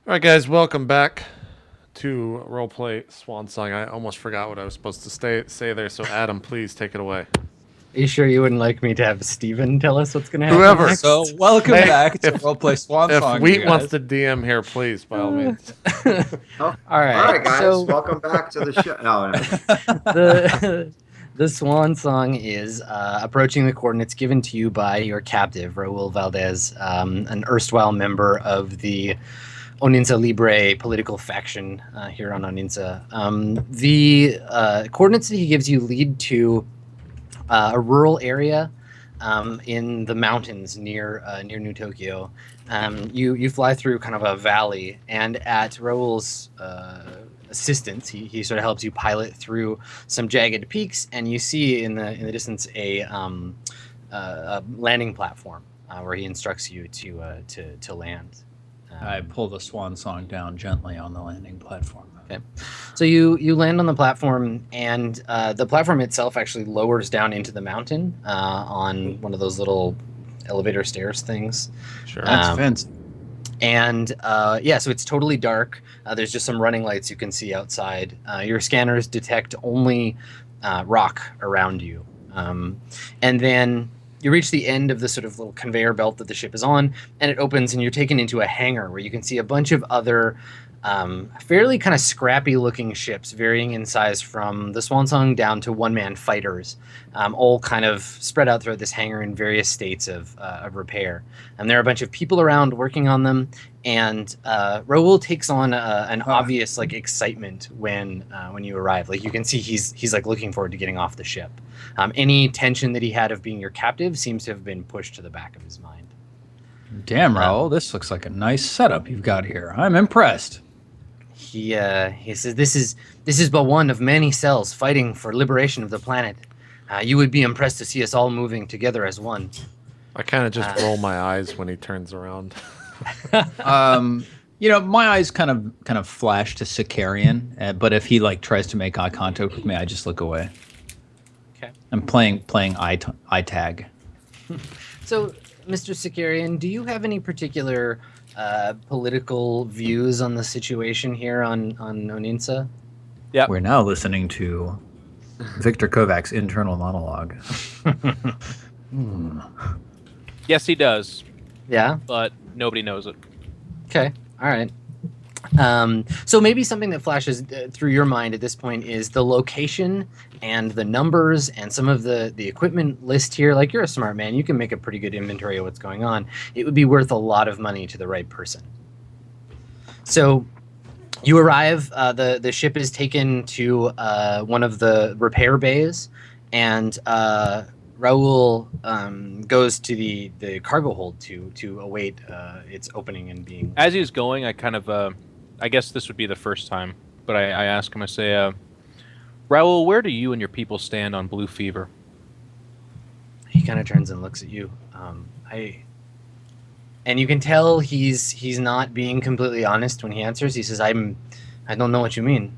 All right, guys, welcome back to RollPlay Swan Song. I almost forgot what I was supposed to say there, so Adam, please take it away. Are you sure you wouldn't like me to have Steven tell us what's going to happen Whoever. next? So welcome Hey, back to if, RollPlay Swan if Song, Wheat you wants guys. to DM here, please, by all means. Oh, All all right, right, guys, so welcome back to the show. No, no. the Swan Song is approaching the coordinates given to you by your captive, Raul Valdez, an erstwhile member of the Oninsa Libre political faction here on Oninsa. The coordinates that he gives you lead to a rural area in the mountains near New Tokyo. You fly through kind of a valley, and at Raul's assistance, he sort of helps you pilot through some jagged peaks, and you see in the distance a landing platform where he instructs you to land. I pull the Swan Song down gently on the landing platform. Okay, so you land on the platform, and the platform itself actually lowers down into the mountain on one of those little elevator stairs things. Sure. That's fancy. And so it's totally dark. There's just some running lights you can see outside. Your scanners detect only rock around you. And then you reach the end of the sort of little conveyor belt that the ship is on, and it opens, and you're taken into a hangar where you can see a bunch of other fairly kind of scrappy looking ships, varying in size from the Swan Song down to one-man fighters, all kind of spread out throughout this hangar in various states of repair. And there are a bunch of people around working on them, and Raul takes on an obvious like excitement when you arrive. Like you can see he's like looking forward to getting off the ship. Any tension that he had of being your captive seems to have been pushed to the back of his mind. Damn, Raul, this looks like a nice setup you've got here. I'm impressed. He says this is but one of many cells fighting for liberation of the planet. You would be impressed to see us all moving together as one. I kind of just roll my eyes when he turns around. My eyes kind of flash to Sicarian, but if he like tries to make eye contact with me, I just look away. Okay. I'm playing eye tag. So, Mr. Sicarian, do you have any particular political views on the situation here on Oninsa? Yeah. We're now listening to Victor Kovac's internal monologue. Yes, he does, Yeah. but nobody knows it. Okay. All right. So maybe something that flashes through your mind at this point is the location and the numbers and some of the equipment list here. Like, you're a smart man, you can make a pretty good inventory of what's going on. It would be worth a lot of money to the right person. So you arrive, the ship is taken to one of the repair bays, and Raul goes to the cargo hold to await its opening and being... As he's going, I kind of, I guess this would be the first time, but I ask him, I say, Raul, where do you and your people stand on blue fever? He kind of turns and looks at you. And you can tell he's not being completely honest when he answers. He says, I don't know what you mean.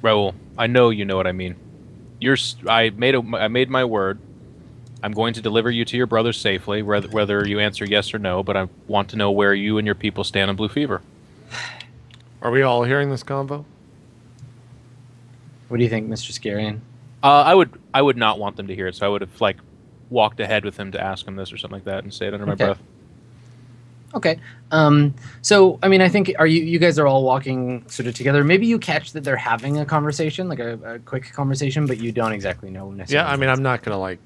Raul, I know you know what I mean. I made my word. I'm going to deliver you to your brothers safely, whether you answer yes or no, but I want to know where you and your people stand on blue fever. Are we all hearing this convo? What do you think, Mr. Scarian? I would not want them to hear it, so I would have like walked ahead with him to ask him this or something like that and say it under my breath. Okay. So, I mean, I think you guys are all walking sort of together. Maybe you catch that they're having a conversation, like a quick conversation, but you don't exactly know necessarily. Yeah, I mean, I'm not going to like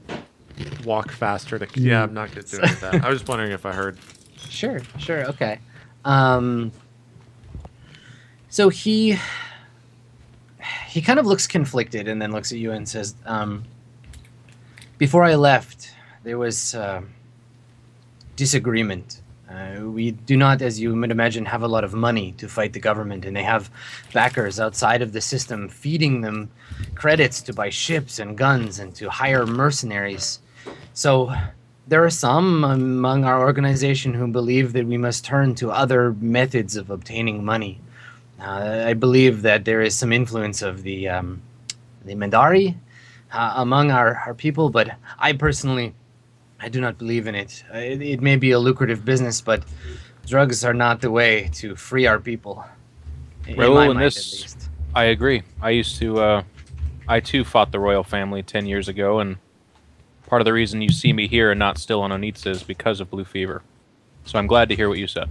walk faster to... Yeah, I'm not going to do any of that. I was just wondering if I heard. Sure, okay. So he kind of looks conflicted and then looks at you and says, before I left, there was disagreement. We do not, as you might imagine, have a lot of money to fight the government, and they have backers outside of the system feeding them credits to buy ships and guns and to hire mercenaries. So there are some among our organization who believe that we must turn to other methods of obtaining money. I believe that there is some influence of the Mandari among our people, but I personally, I do not believe in it. It may be a lucrative business, but drugs are not the way to free our people. In Raoul, my in mind, this- at least. I agree. I too fought the royal family 10 years ago, and part of the reason you see me here and not still on Onitsa is because of blue fever. So I'm glad to hear what you said.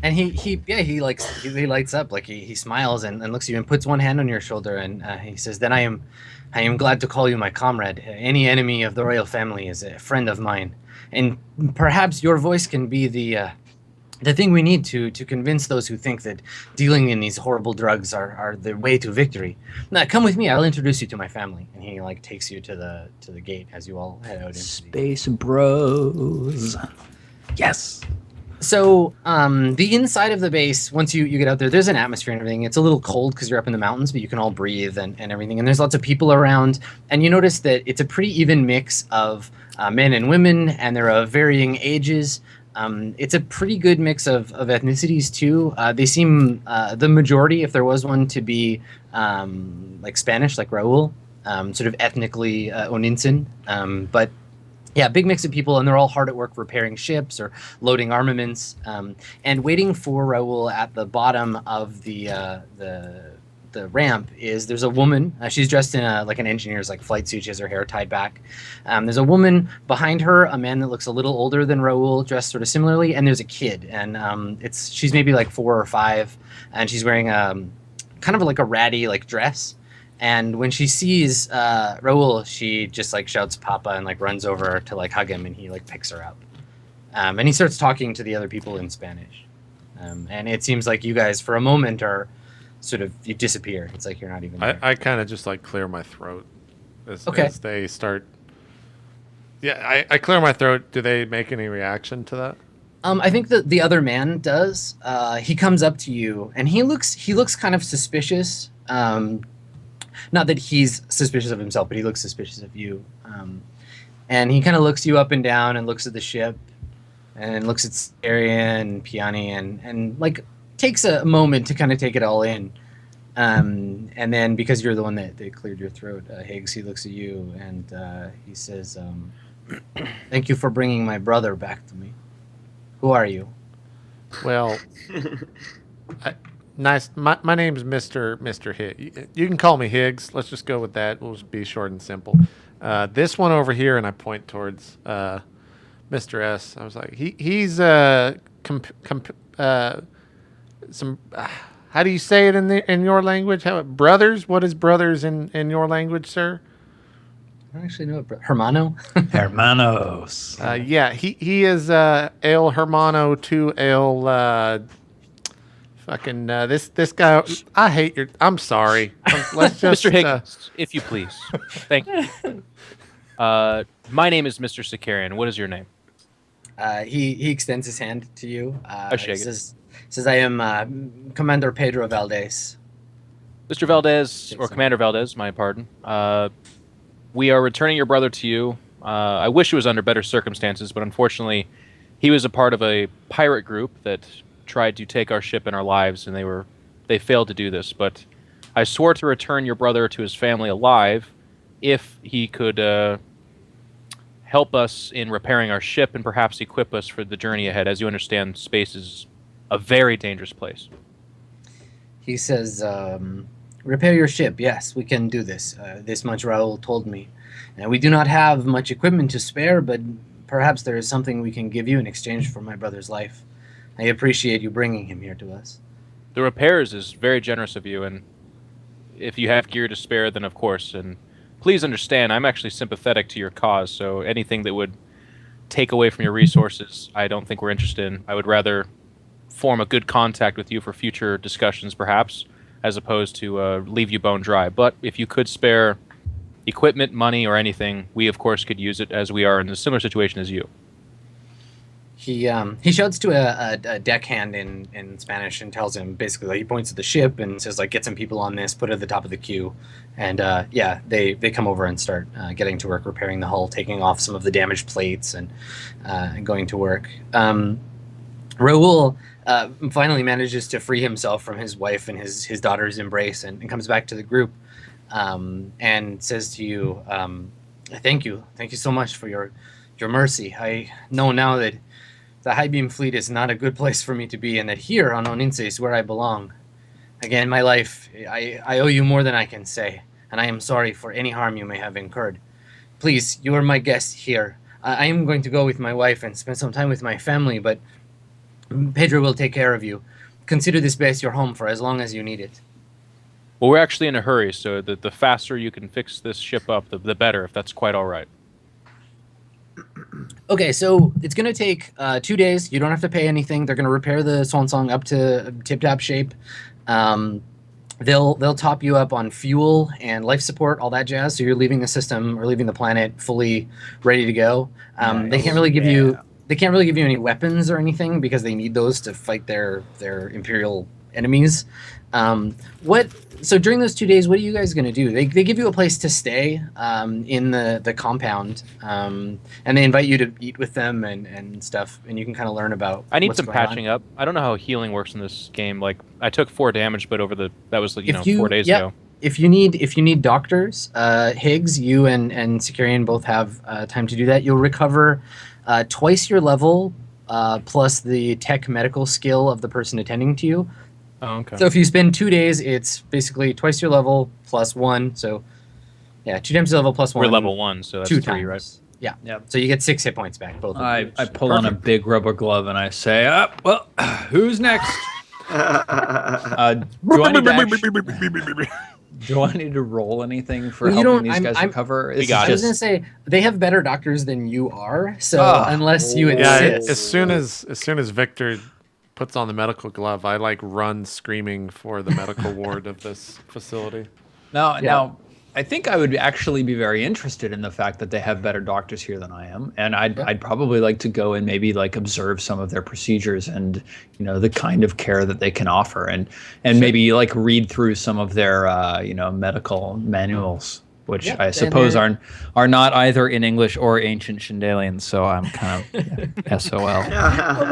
And he lights up, like he smiles and looks at you and puts one hand on your shoulder, and he says, "Then I am glad to call you my comrade. Any enemy of the royal family is a friend of mine, and perhaps your voice can be the thing we need to convince those who think that dealing in these horrible drugs are the way to victory. Now, come with me. I'll introduce you to my family." And he like takes you to the gate as you all head out into the Space Bros. Yes. So, the inside of the base, once you get out there, there's an atmosphere and everything. It's a little cold because you're up in the mountains, but you can all breathe and everything. And there's lots of people around. And you notice that it's a pretty even mix of men and women, and they're of varying ages. It's a pretty good mix of ethnicities, too. They seem, the majority, if there was one, to be like Spanish, like Raul, sort of ethnically Oninsan. But yeah, big mix of people, and they're all hard at work repairing ships or loading armaments, and waiting for Raul at the bottom of the ramp there's a woman. She's dressed in like an engineer's like flight suit. She has her hair tied back. There's a woman behind her, a man that looks a little older than Raul, dressed sort of similarly, and there's a kid, and she's maybe like 4 or 5, and she's wearing kind of like a ratty like dress. And when she sees Raul, she just like shouts "Papa" and like runs over to like hug him, and he like picks her up. And he starts talking to the other people in Spanish. And it seems like you guys, for a moment, are sort of, you disappear. It's like you're not even there. I kind of just like clear my throat as they start. Yeah, I clear my throat. Do they make any reaction to that? I think that the other man does. He comes up to you, and he looks kind of suspicious. Not that he's suspicious of himself, but he looks suspicious of you. And he kind of looks you up and down and looks at the ship and looks at Arian and Piani and like takes a moment to kind of take it all in. And then because you're the one that cleared your throat, Higgs, he looks at you and he says, "Thank you for bringing my brother back to me. Who are you?" Well, nice. My name's Mr. Higgs. You can call me Higgs. Let's just go with that. We'll just be short and simple. This one over here, and I point towards Mr. S. I was like, he's some. How do you say it in your language? Brothers? What is brothers in your language, sir? I don't actually know it. Hermano? Hermanos. Yeah, he is El Hermano to El. Fucking this guy. I hate your. I'm sorry. Let's just. Mr. Higgins, if you please. Thank you. My name is Mr. Sakarian. What is your name? He extends his hand to you. I shake he it. says, "I am Commander Pedro Valdez." Mr. Valdez, or Commander Valdez, my pardon. We are returning your brother to you. I wish it was under better circumstances, but unfortunately, he was a part of a pirate group that tried to take our ship and our lives, and they failed to do this. But I swore to return your brother to his family alive if he could help us in repairing our ship and perhaps equip us for the journey ahead. As you understand, space is a very dangerous place. He says, "Repair your ship. Yes, we can do this. This much Raul told me. And we do not have much equipment to spare, but perhaps there is something we can give you in exchange for my brother's life. I appreciate you bringing him here to us." The repairs is very generous of you, and if you have gear to spare, then of course. And please understand, I'm actually sympathetic to your cause, so anything that would take away from your resources, I don't think we're interested in. I would rather form a good contact with you for future discussions, perhaps, as opposed to leave you bone dry. But if you could spare equipment, money, or anything, we of course could use it, as we are in a similar situation as you. He shouts to a deckhand in Spanish and tells him, basically, like, he points to the ship and says, like, "Get some people on this, put it at the top of the queue." And yeah, they come over and start getting to work repairing the hull, taking off some of the damaged plates and going to work. Raul finally manages to free himself from his wife and his daughter's embrace and comes back to the group and says to you, "Thank you so much for your mercy. I know now that the High Beam Fleet is not a good place for me to be, and that here on Oninse is where I belong. Again, in my life, I owe you more than I can say, and I am sorry for any harm you may have incurred. Please, you are my guest here. I am going to go with my wife and spend some time with my family, but Pedro will take care of you. Consider this base your home for as long as you need it. Well, we're actually in a hurry, so the faster you can fix this ship up, the better, if that's quite all right. Okay, so it's going to take 2 days. You don't have to pay anything. They're going to repair the Swan Song up to tip-top shape. They'll top you up on fuel and life support, all that jazz. So you're leaving the system or leaving the planet fully ready to go. They can't really give you any weapons or anything because they need those to fight their Imperial enemies. So during those 2 days, what are you guys going to do? They give you a place to stay in the compound, and they invite you to eat with them and stuff, and you can kind of learn about. I need what's some going patching on. up. I don't know how healing works in this game. Like, I took 4 damage, but that was 4 days Yep. ago. If you need doctors, Higgs, you and Sicarian both have time to do that. You'll recover twice your level plus the tech medical skill of the person attending to you. Oh, okay. So if you spend 2 days, it's basically twice your level plus 1. So yeah, 2 times your level plus 1. We're level 1, so that's 2 3, times. right? Yeah. Yep. So you get 6 hit points back. Both. I Of you. pull on a big rubber glove and I say, well, who's next? Do I need to roll anything for Well, you helping don't- these guys I'm- recover? We got I was gonna say they have better doctors than you are. So unless you Yeah, insist, as soon as Victor puts on the medical glove, I like run screaming for the medical ward of this facility. Now, I think I would actually be very interested in the fact that they have better doctors here than I am, and I'd probably like to go and maybe like observe some of their procedures and the kind of care that they can offer, and maybe like read through some of their medical manuals, which Yep, I and suppose they're- are not either in English or ancient Chandalian, so I'm kind of SOL. well,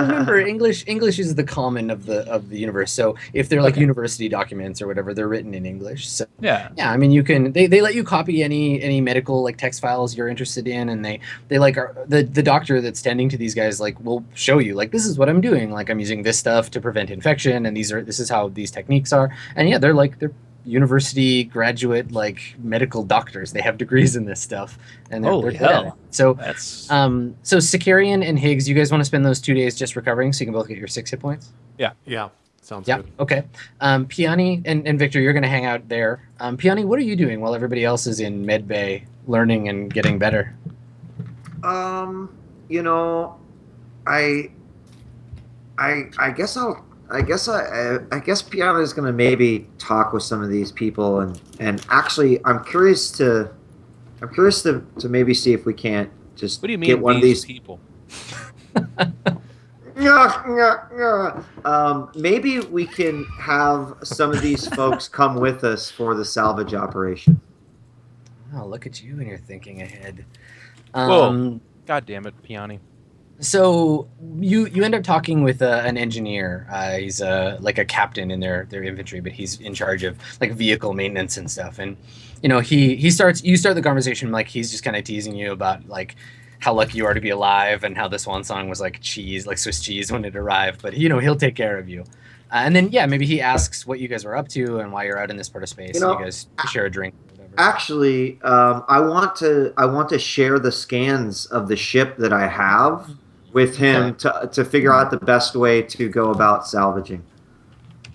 remember English is the common of the universe. So if they're like university documents or whatever, they're written in English. So Yeah. yeah, I mean you can they let you copy any medical like text files you're interested in, and they like the doctor that's tending to these guys like will show you like this is what I'm doing, like I'm using this stuff to prevent infection, and this is how these techniques are, and yeah, they're university graduate like medical doctors. They have degrees in this stuff, and they're Holy good at it. hell. So That's so Sicarian and Higgs, you guys want to spend those 2 days just recovering so you can both get your 6 hit points? Yeah, sounds Yeah. good. Okay. Piani and Victor, you're going to hang out there. Piani, what are you doing while everybody else is in Med Bay learning and getting better? I guess Piana is going to maybe talk with some of these people and actually I'm curious to maybe see if we can't just What do you mean get one of these these people? maybe we can have some of these folks come with us for the salvage operation. Oh, look at you and you're thinking ahead. Whoa. God damn it, Piani. So you end up talking with an engineer. He's like a captain in their infantry, but he's in charge of like vehicle maintenance and stuff. And you start the conversation like he's just kind of teasing you about like how lucky you are to be alive and how the Swan Song was like cheese, like Swiss cheese when it arrived. But he'll take care of you. And then maybe he asks what you guys were up to and why you're out in this part of space. And you guys share a drink. Or whatever. Actually, I want to share the scans of the ship that I have with him to figure out the best way to go about salvaging.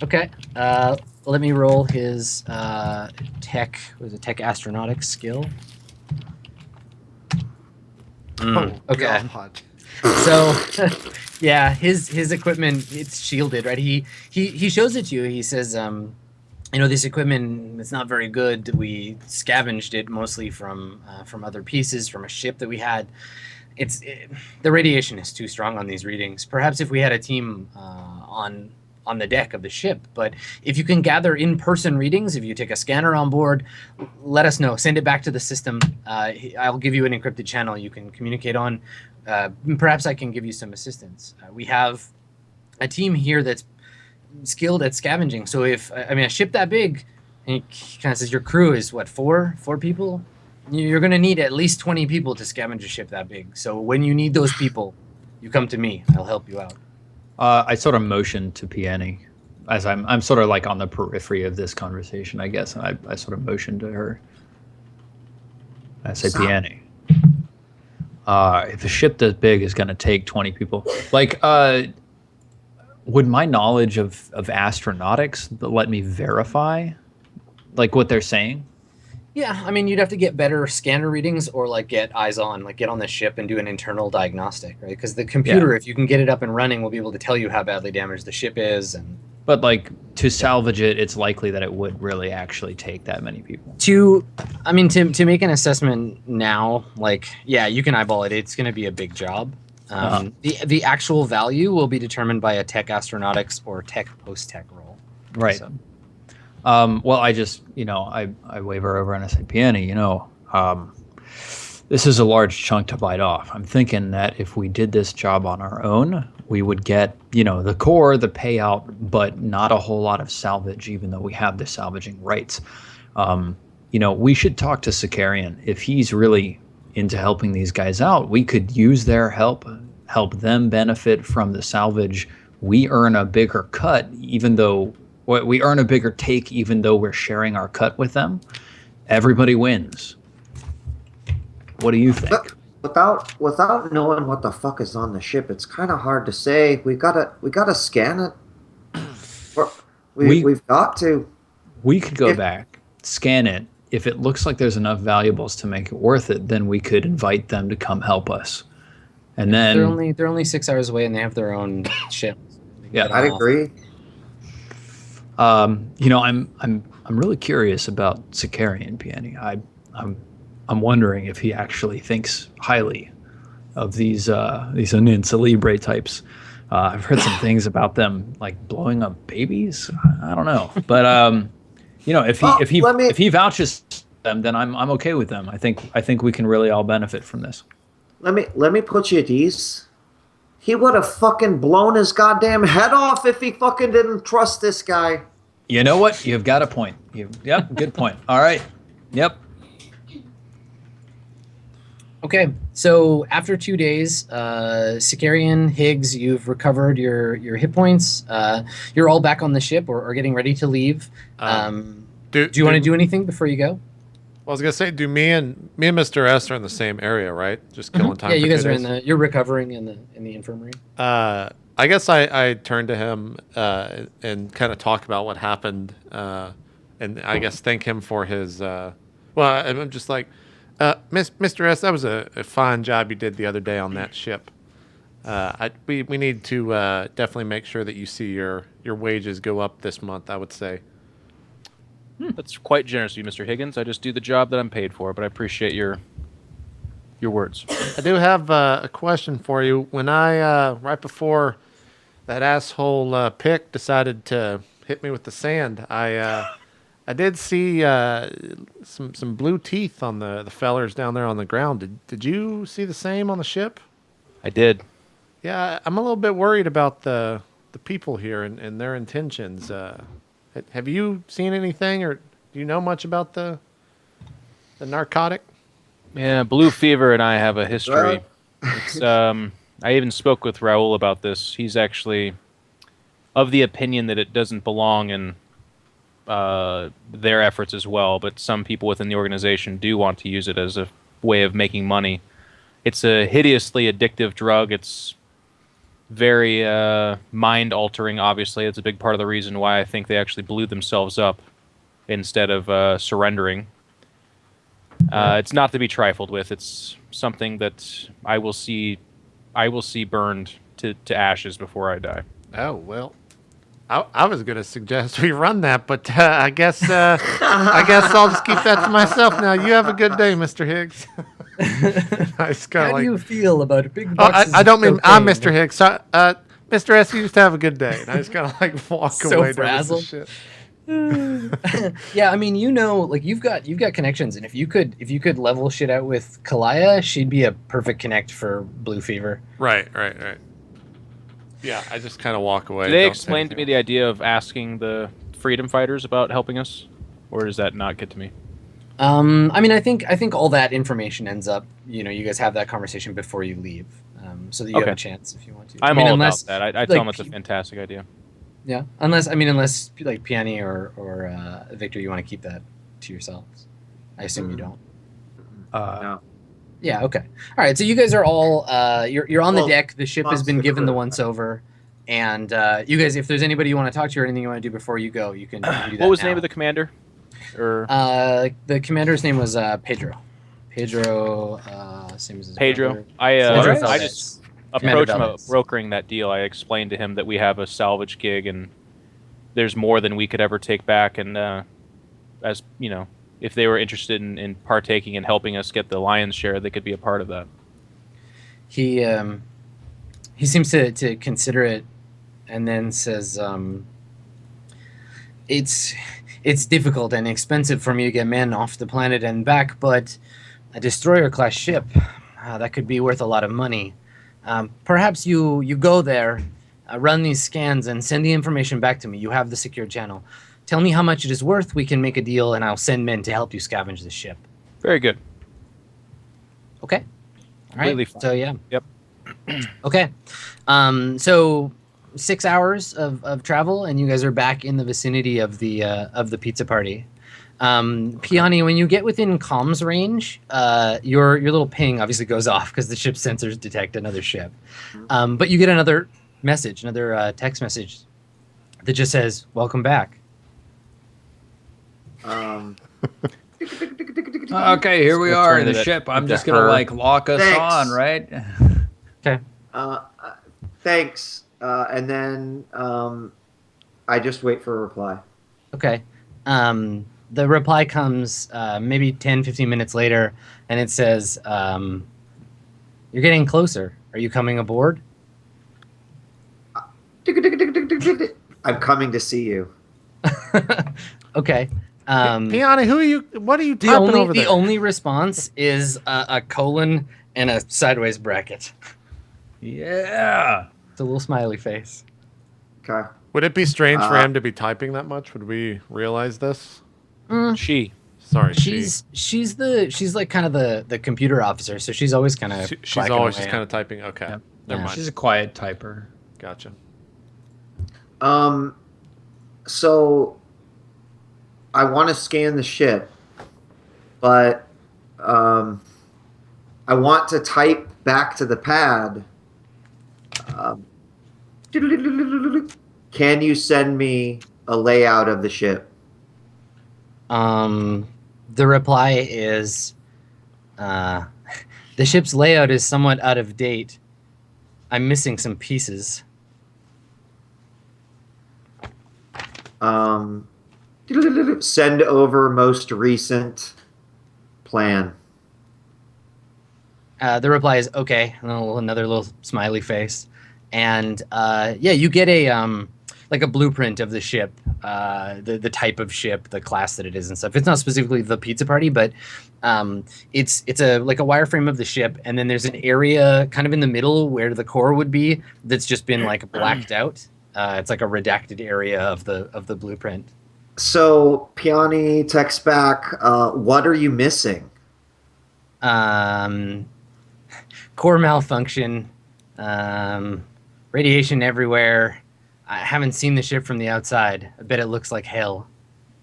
Okay. Let me roll his tech astronautics skill. Okay. God. So yeah, his equipment, it's shielded, right? He shows it to you. He says, this equipment, it's not very good. We scavenged it mostly from other pieces from a ship that we had. The radiation is too strong on these readings. Perhaps if we had a team on the deck of the ship, but if you can gather in-person readings, if you take a scanner on board, let us know. Send it back to the system. I'll give you an encrypted channel you can communicate on. Perhaps I can give you some assistance. We have a team here that's skilled at scavenging. So if a ship that big, and he kind of says your crew is what, four people? You're going to need at least 20 people to scavenge a ship that big. So when you need those people, You come to me. I'll help you out. I sort of motion to Peony, as I'm sort of like on the periphery of this conversation, I guess. And I sort of motion to her. I say, Peony, if a ship this big is going to take 20 people, like, would my knowledge of astronautics let me verify, like, what they're saying? Yeah, I mean, you'd have to get better scanner readings or like get eyes on, like get on the ship and do an internal diagnostic, right? Because the computer, if you can get it up and running, will be able to tell you how badly damaged the ship is. But like to salvage it, it's likely that it would really actually take that many people. To make an assessment now, like, yeah, you can eyeball it. It's going to be a big job. The actual value will be determined by a tech astronautics or tech post-tech roll. Right. So. Well, I just, I wave her over and I say, Peony, this is a large chunk to bite off. I'm thinking that if we did this job on our own, we would get, the core, the payout, but not a whole lot of salvage, even though we have the salvaging rights. We should talk to Sicarian. If he's really into helping these guys out, we could use their help them benefit from the salvage. We earn a bigger cut, even though we earn a bigger take, even though we're sharing our cut with them. Everybody wins. What do you think? Without knowing what the fuck is on the ship, it's kind of hard to say. We gotta scan it. We've got to. We could go back, scan it. If it looks like there's enough valuables to make it worth it, then we could invite them to come help us. And then they're only 6 hours away, and they have their own ship. Yeah, I'd agree. I'm really curious about Sicarian, Peony. I'm wondering if he actually thinks highly of these Aninsa Libre types. I've heard some things about them like blowing up babies. I don't know, but if he vouches them, then I'm okay with them. I think we can really all benefit from this. Let me put you at ease. He would have fucking blown his goddamn head off if he fucking didn't trust this guy. You know what? You've got a point. Yep, good point. All right. Yep. Okay, so after 2 days, Sicarian, Higgs, you've recovered your hit points. You're all back on the ship or getting ready to leave. Do you want to do anything before you go? Well, I was gonna say, do me and Mr. S are in the same area, right? Just killing time. Yeah, for you guys 2 are days. you're recovering in the infirmary. I guess I turned to him and kind of talk about what happened, and I guess thank him for his. Well, I'm just like, Mr. S, that was a fine job you did the other day on that ship. We need to definitely make sure that you see your wages go up this month, I would say. That's quite generous of you, Mr. Higgins. I just do the job that I'm paid for, but I appreciate your words. I do have a question for you. When I right before that asshole Pick decided to hit me with the sand, I did see some blue teeth on the fellers down there on the ground. Did you see the same on the ship? I did. Yeah, I'm a little bit worried about the people here and their intentions. Have you seen anything, or do you know much about the narcotic? Yeah, Blue Fever and I have a history. It's, I even spoke with Raul about this. He's actually of the opinion that it doesn't belong in their efforts as well, but some people within the organization do want to use it as a way of making money. It's a hideously addictive drug. It's very mind-altering, obviously. It's a big part of the reason why I think they actually blew themselves up instead of surrendering. It's not to be trifled with. It's something that I will see burned to ashes before I die. Oh, well, I was going to suggest we run that, but I guess I'll just keep that to myself now. You have a good day, Mr. Higgs. How do you feel about big Oh, boxes I don't of mean I'm cocaine? Mr. Higgs. So, Mr. S, you just have a good day. And I just kind of like walk So away. frazzled. Shit. Yeah, I mean, like you've got connections, and if you could level shit out with Kalaya, she'd be a perfect connect for Blue Fever. Right. Yeah, I just kind of walk away. Did they Don't say explain to me anything. the idea of asking the freedom fighters about helping us? Or does that not get to me? I mean, I think all that information ends up. You guys have that conversation before you leave, so that you have Okay. a chance if you want to. I'm I mean, all unless, about that. I like, tell him it's a fantastic idea. Yeah, unless like Piani or Victor, you want to keep that to yourselves. I assume you don't. No. Yeah. Okay. All right. So you guys are all you're on the Well, deck. The ship has amongst been the given the crew. once over, and you guys, if there's anybody you want to talk to or anything you want to do before you go, you can do that. What was the now. name of the commander? Or The commander's name was Pedro. Pedro, same as his Pedro? brother. Pedro I Valdez. just Commander approached him Valdez. brokering that deal. I explained to him that we have a salvage gig and there's more than we could ever take back. And as you know, if they were interested in partaking and helping us get the lion's share, they could be a part of that. He seems to consider it, and then says, "It's difficult and expensive for me to get men off the planet and back, but a destroyer class ship that could be worth a lot of money. Perhaps you go there, run these scans, and send the information back to me. You have the secure channel. Tell me how much it is worth. We can make a deal, and I'll send men to help you scavenge the ship." Very good. Okay. All Completely right. fine. So yeah. Yep. Okay. So 6 hours of travel, and you guys are back in the vicinity of the pizza party. Piani, when you get within comms range, your little ping obviously goes off because the ship's sensors detect another ship. But you get another message, another text message that just says, "Welcome back." Okay, here we Let's are turn in to the that- ship. I'm to just gonna her. like lock us Thanks. on, right? Okay. Thanks. And then I just wait for a reply. Okay. The reply comes maybe 10, 15 minutes later, and it says, "You're getting closer. Are you coming aboard?" I'm coming to see you. Okay. Piani, who are you? What are you The typing over there? only response is a colon and a sideways bracket. Yeah. It's a little smiley face. Okay. Would it be strange for Uh, him to be typing that much? Would we realize this? She. Sorry, She's like kind of the computer officer, so she's always kind of she's always just kind of typing. Okay, Yep. never Yeah. mind. She's a quiet typer. Gotcha. So I want to scan the ship, but I want to type back to the pad. Can you send me a layout of the ship? The reply is, "The ship's layout is somewhat out of date. I'm missing some pieces." Send over most recent plan. The reply is okay. Another little smiley face, and yeah, you get a like a blueprint of the ship, the type of ship, the class that it is, and stuff. It's not specifically the pizza party, but it's a like a wireframe of the ship, and then there's an area kind of in the middle where the core would be that's just been like blacked out. It's like a redacted area of the blueprint. So Piani texts back, what are you missing? Core malfunction, radiation everywhere. I haven't seen the ship from the outside. I bet it looks like hell.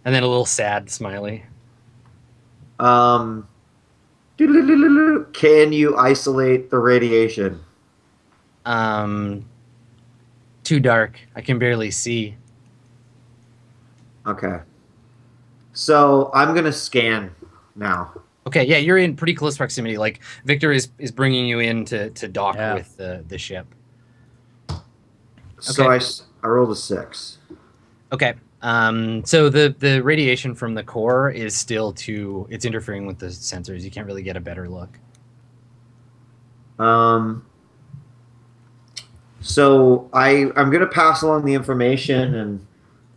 And then a little sad smiley. Can you isolate the radiation? Too dark. I can barely see. Okay. So I'm going to scan now. Okay, yeah, you're in pretty close proximity. Like Victor is bringing you in to dock Yeah. with the ship. So Okay. I rolled a 6. Okay. So the radiation from the core is still it's interfering with the sensors. You can't really get a better look. So I'm going to pass along the information, and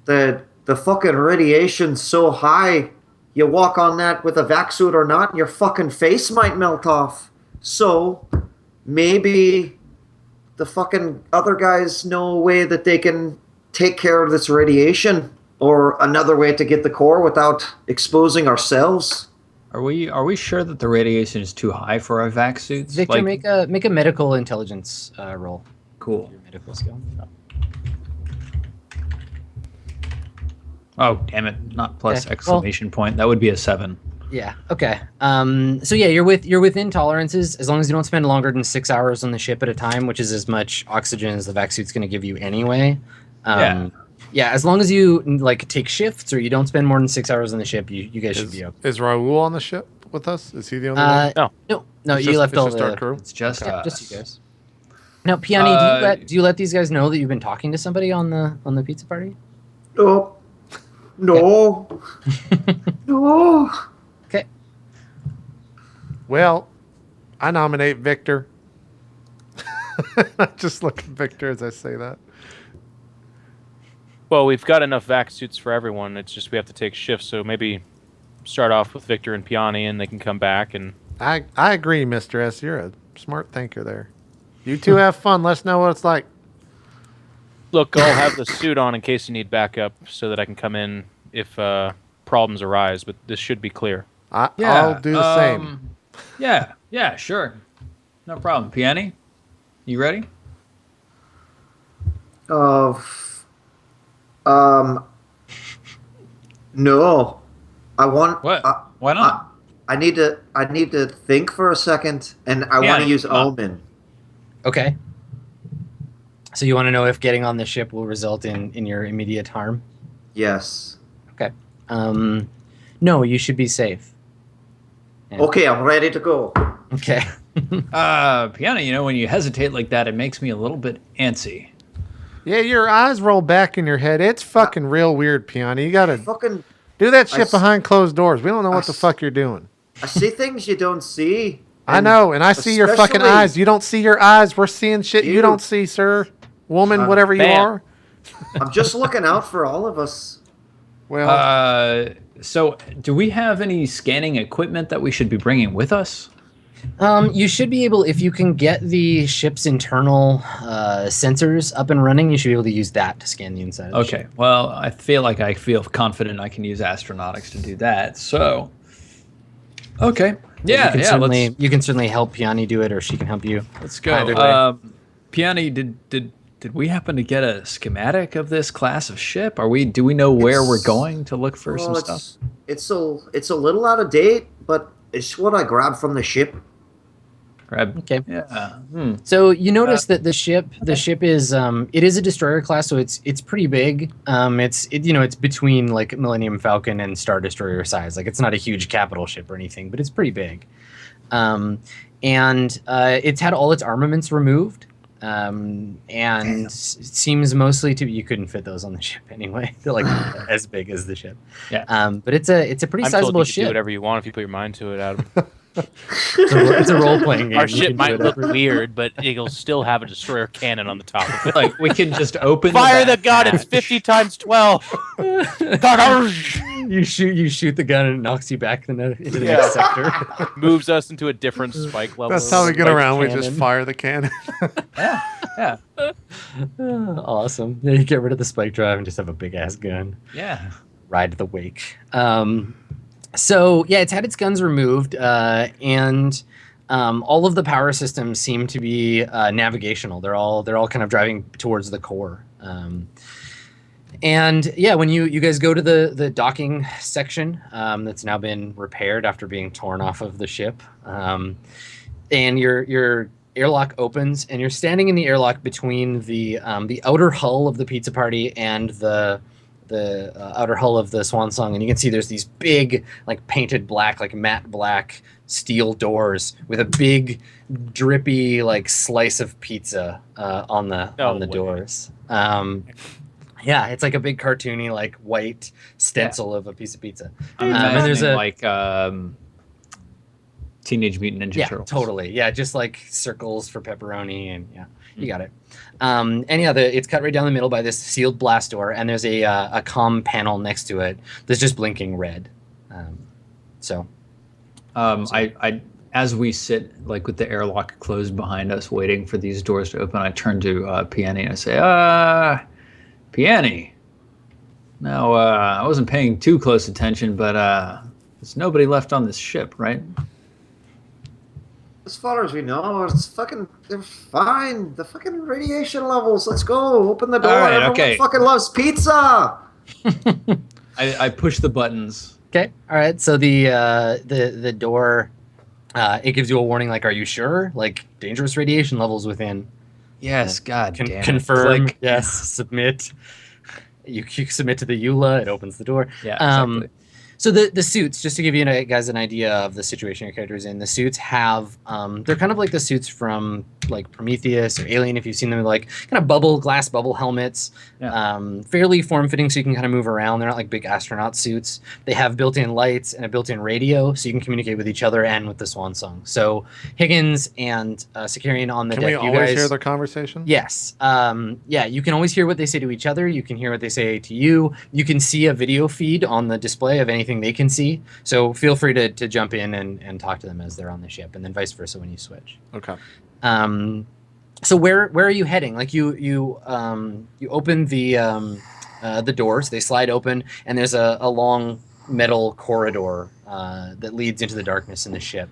the fucking radiation's so high, you walk on that with a vac suit or not, and your fucking face might melt off. So maybe the fucking other guys know a way that they can take care of this radiation, or another way to get the core without exposing ourselves. Are we sure that the radiation is too high for our vac suits? Victor, make a medical intelligence roll. Cool. Your medical skill. Oh, damn it! Not plus Okay, exclamation point. That would be a 7. Yeah. Okay. So yeah, you're within tolerances as long as you don't spend longer than 6 hours on the ship at a time, which is as much oxygen as the vac suit's going to give you anyway. Yeah. Yeah. As long as you like take shifts or you don't spend more than 6 hours on the ship, you guys should be okay. Is Raul on the ship with us? Is he the only one? No. It's You left all just our the crew. It's just us. just you guys. Now, Piani, do you let these guys know that you've been talking to somebody on the pizza party? Oh, no, no. Okay. Well, I nominate Victor. I just look at Victor as I say that. Well, we've got enough vac suits for everyone. It's just we have to take shifts, so maybe start off with Victor and Piani, and they can come back. And I agree, Mr. S. You're a smart thinker there. You two have fun. Let us know what it's like. look, I'll have the suit on in case you need backup, so that I can come in if problems arise. But this should be clear. I'll do the same. Yeah, sure. No problem. Piani, you ready? No. I want. What? Why not? I need to think for a second, and I want to use Omen. Okay. So you want to know if getting on the ship will result in your immediate harm? Yes. Okay. No, you should be safe. Yeah. Okay, I'm ready to go. Okay. Piani, when you hesitate like that, it makes me a little bit antsy. Yeah, your eyes roll back in your head. It's fucking real weird, Piani. You gotta Fucking. do that shit behind closed doors. We don't know what the fuck you're doing. I see things you don't see. I know, and I see your fucking eyes. You don't see your eyes. We're seeing shit you don't see, sir. Woman, whatever you are. I'm just looking out for all of us. Well, so do we have any scanning equipment that we should be bringing with us? You should be able, if you can get the ship's internal sensors up and running, you should be able to use that to scan the inside of the ship. Okay, well, I feel confident I can use astronautics to do that, so... Okay, yeah, you can certainly help Piani do it, or she can help you. Let's go. Either way. Piani, did we happen to get a schematic of this class of ship? Do we know where we're going to look for some stuff? It's a little out of date, but it's what I grabbed from the ship. Okay. Yeah. So you notice that the ship is it is a destroyer class, so it's pretty big. It's between like Millennium Falcon and Star Destroyer size. Like it's not a huge capital ship or anything, but it's pretty big. And it's had all its armaments removed. And seems mostly to you couldn't fit those on the ship anyway. They're like as big as the ship. Yeah. But it's a pretty sizable told you ship. do whatever you want if you put your mind to it, Adam. It's a role-playing game. Our You ship can do might look whatever. weird, but it'll still have a destroyer cannon on the top of it. Like, we can just open Fire the back gun! hatch. It's 50 times 12. You shoot the gun and it knocks you back into the next sector. Moves us into a different spike level. that's how we get spike around. We just cannon. fire the cannon. Yeah. Awesome. Yeah, you get rid of the spike drive and just have a big ass gun. Yeah. Ride the wake. So yeah, it's had its guns removed, and all of the power systems seem to be navigational. They're all kind of driving towards the core. And yeah, when you guys go to the docking section, that's now been repaired after being torn off of the ship, and your airlock opens, and you're standing in the airlock between the outer hull of the pizza party and the outer hull of the Swan Song, and you can see there's these big, like painted black, like matte black steel doors with a big, drippy, like slice of pizza on the doors. Yeah, it's like a big cartoony, like white stencil of a piece of pizza. I'm and there's imagining, a like Teenage Mutant Ninja Turtles. Totally. Yeah, just like circles for pepperoni, and yeah, you got it. And yeah, it's cut right down the middle by this sealed blast door, and there's a comm panel next to it that's just blinking red. I as we sit like with the airlock closed behind us, waiting for these doors to open, I turn to Piani and I say, Piani. Now, I wasn't paying too close attention, but There's nobody left on this ship, right? As far as we know, they're fine. The fucking radiation levels. Let's go. Open the door. All right, Everyone okay. fucking loves pizza. I push the buttons. Okay. All right. So the door, it gives you a warning. Like, are you sure? Like, dangerous radiation levels within. Yes, God damn it. Confirm. Click. Yes. Submit. You submit to the EULA. It opens the door. Yeah, exactly. So the suits, just to give you guys an idea of the situation your character is in, the suits have, they're kind of like the suits from like Prometheus or Alien, if you've seen them, like kind of glass bubble helmets, fairly form-fitting so you can kind of move around. They're not like big astronaut suits. They have built-in lights and a built-in radio so you can communicate with each other and with the Swan Song. So Higgins and Sakarian on the deck, Can we always hear their conversation? Yes. Yeah, you can always hear what they say to each other. You can hear what they say to you. You can see a video feed on the display of anything they can see. So feel free to jump in and talk to them as they're on the ship, and then vice versa when you switch. Okay. So where are you heading? Like you open the doors, they slide open, and there's a long metal corridor that leads into the darkness in the ship.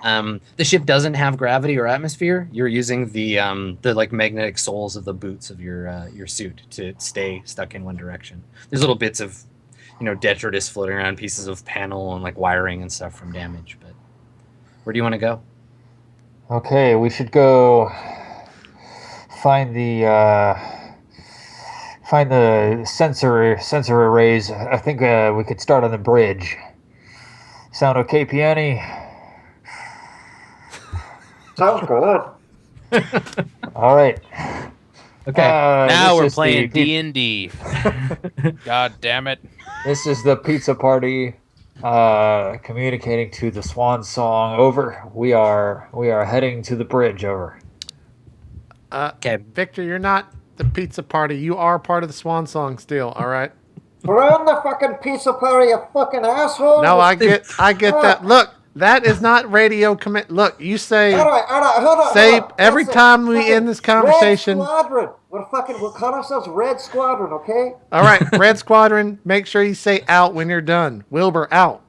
The ship doesn't have gravity or atmosphere. You're using the like magnetic soles of the boots of your suit to stay stuck in one direction. There's little bits of detritus floating around, pieces of panel and like wiring and stuff from damage. But where do you want to go? Okay, we should go find the sensor arrays. I think we could start on the bridge. Sound okay, Piani? Sounds good. All right. Okay. Now this we're is playing the- D&D. God damn it. This is the pizza party communicating to the Swan Song. Over. We are heading to the bridge. Over. Okay. Victor, you're not the pizza party. You are part of the Swan Song still, all right? Run the fucking pizza party, you fucking asshole. No, I get that. Look, that is not radio commit. Look, you say All right, hold on. say hold on. every That's time we fucking end this conversation. Red Squadron. We'll call ourselves Red Squadron, okay? All right, Red Squadron, make sure you say out when you're done. Wilbur, out.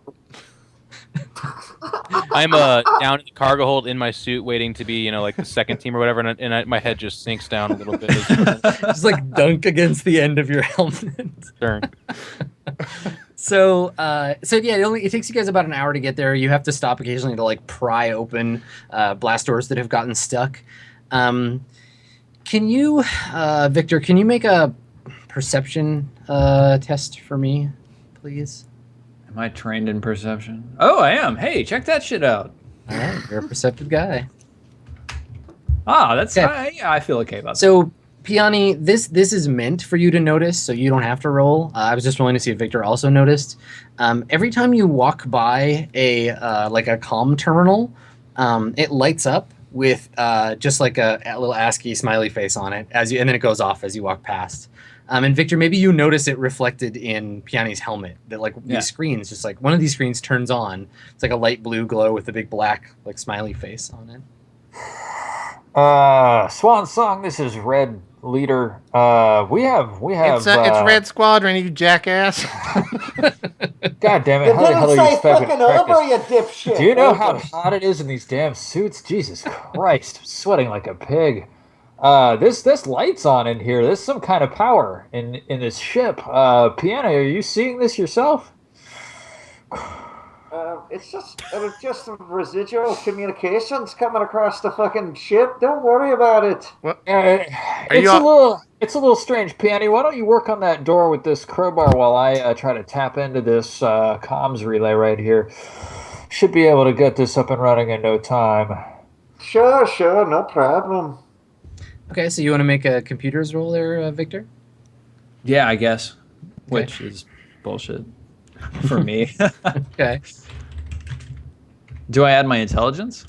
I'm down in the cargo hold in my suit, waiting to be, like the second team or whatever, and my head just sinks down a little bit. Just like dunk against the end of your helmet. Sure. So yeah, it takes you guys about an hour to get there. You have to stop occasionally to like pry open blast doors that have gotten stuck. Can you, Victor? Can you make a perception test for me, please? Am I trained in perception? Oh, I am. Hey, check that shit out. All right, you're a perceptive guy. Ah, that's Okay. I feel okay about that. So, Piani, this is meant for you to notice, so you don't have to roll. I was just willing to see if Victor also noticed. Every time you walk by a comm terminal, it lights up with just like a little ASCII smiley face on it and then it goes off as you walk past. And Victor, maybe you notice it reflected in Piani's helmet. That these screens, just like one of these screens turns on. It's like a light blue glow with a big black like smiley face on it. Swan Song. This is Red Leader. We have. It's Red Squadron, you jackass. God damn it! You How the hell didn't are you say expecting fucking to over, practice? you dipshit. Do you know how hot it is in these damn suits? Jesus Christ, I'm sweating like a pig. This light's on in here. There's some kind of power in this ship. Piano, are you seeing this yourself? It's just residual communications coming across the fucking ship. Don't worry about it. What? It's a little strange, Piano. Why don't you work on that door with this crowbar while I try to tap into this comms relay right here? Should be able to get this up and running in no time. Sure, no problem. Okay, so you want to make a computers roll there, Victor? Yeah, I guess. Which is bullshit for me. Okay. Do I add my intelligence?